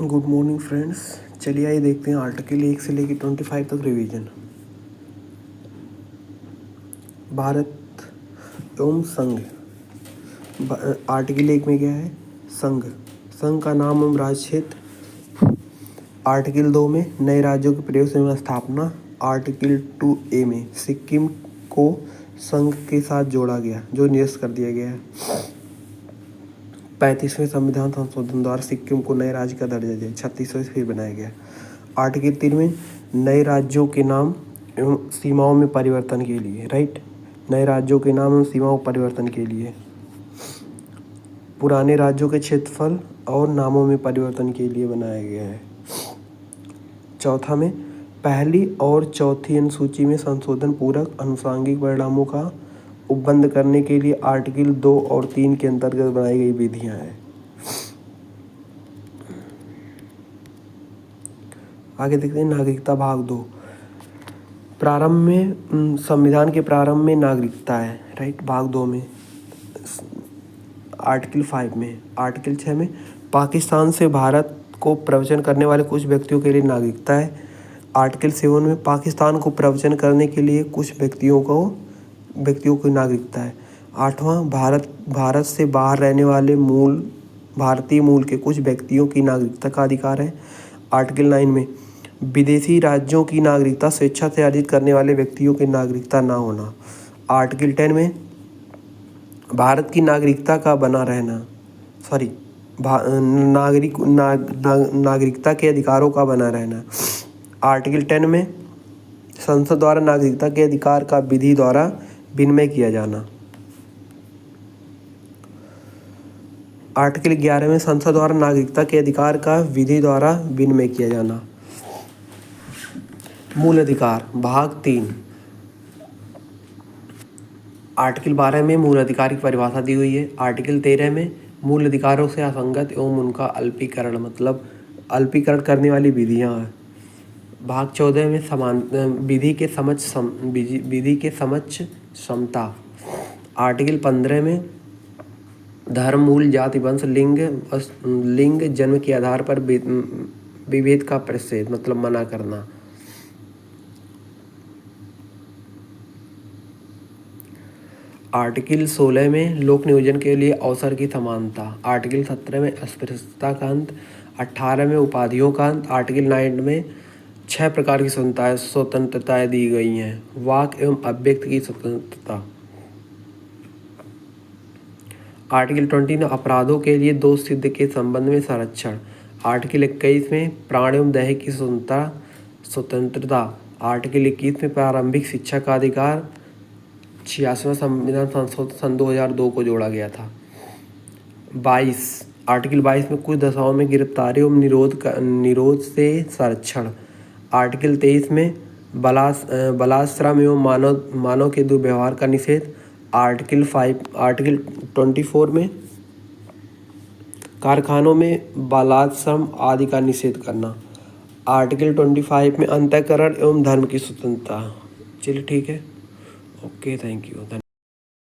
Good morning friends. चलिए आइए देखते हैं आर्टिकल 1 से लेकर 25 तक रिवीजन। भारत एवं संघ। आर्टिकल 1 में क्या है? संघ। संघ का नाम एवं राज्य क्षेत्र। आर्टिकल 2 में नए राज्यों के प्रयोग एवं स्थापना। आर्टिकल 2A में सिक्किम को संघ के साथ जोड़ा गया, जो निरस्त कर दिया गया है। 35वें संविधान संशोधन द्वारा सिक्किम को नए राज्य का दर्जा दिया। 36वें फिर बनाया गया। आर्टिकल 3 में नए राज्यों के नाम एवं सीमाओं में परिवर्तन के लिए, राइट, नए राज्यों के नाम एवं सीमाओं परिवर्तन के लिए, पुराने राज्यों के क्षेत्रफल और नामों में परिवर्तन के लिए बनाया गया है। चौथा में पहली और चौथी अनुसूची में संशोधन पूरक अनुषांगिक परिणामों का उपबंध करने के लिए आर्टिकल 2 और 3 के अंतर्गत बनाई गई विधियां हैं। आगे देखते हैं नागरिकता भाग 2। प्रारंभ में संविधान के प्रारंभ में नागरिकता है, राइट, भाग 2 में। आर्टिकल 5 में, आर्टिकल 6 में पाकिस्तान से भारत को प्रवचन करने वाले कुछ व्यक्तियों के लिए नागरिकता है। आर्टिकल 7 में पाकिस्तान को प्रवचन करने के लिए कुछ व्यक्तियों की नागरिकता है। 8वां भारत से बाहर रहने वाले भारतीय मूल के कुछ व्यक्तियों की नागरिकता का अधिकार है। आर्टिकल 9 में विदेशी राज्यों की नागरिकता स्वेच्छा से अर्जित करने वाले व्यक्तियों की नागरिकता ना होना। आर्टिकल 10 में भारत की नागरिकता का बना रहना, नागरिकता के अधिकारों का बना रहना। आर्टिकल 10 में संसद द्वारा नागरिकता के अधिकार का विधि द्वारा विनिमय किया जाना। आर्टिकल 11 में संसद द्वारा नागरिकता के अधिकार का विधि द्वारा विनिमय किया जाना। मूल अधिकार भाग 3। आर्टिकल 12 में मूल अधिकार की परिभाषा दी हुई है। आर्टिकल 13 में मूल अधिकारों से असंगत एवं उनका अल्पीकरण, मतलब अल्पीकरण करने वाली विधियां हैं। भाग 14 में विधि के समक्ष समता। आर्टिकल 15 में धर्म, मूल, जाति, वंश, लिंग, जन्म के आधार पर विभेद का प्रतिषेध, मतलब मना करना। आर्टिकल 16 में लोक नियोजन के लिए अवसर की समानता। आर्टिकल 17 में अस्पृश्यता का अंत। 18 में उपाधियों का अंत। आर्टिकल 9 में 6 प्रकार की स्वतंत्रताएं दी गई हैं। वाक एवं अभिव्यक्ति की स्वतंत्रता। आर्टिकल 20 में अपराधों के लिए दोष सिद्ध के संबंध में संरक्षण। आर्टिकल 21 में प्राण एवं देह की स्वतंत्रता। आर्टिकल 21 में प्रारंभिक शिक्षा का अधिकार। 86वां संविधान संशोधन सन 2002 को जोड़ा गया था। 22 आर्टिकल 22 में कुछ दशाओं में गिरफ्तारी एवं निरोध से संरक्षण। आर्टिकल 23 में बलात्श्रम एवं मानव के दुर्व्यवहार का निषेध। आर्टिकल 24 में कारखानों में बलात्श्रम आदि का निषेध करना। आर्टिकल 25 में अंतःकरण एवं धर्म की स्वतंत्रता। चलिए ठीक है, ओके, थैंक यू।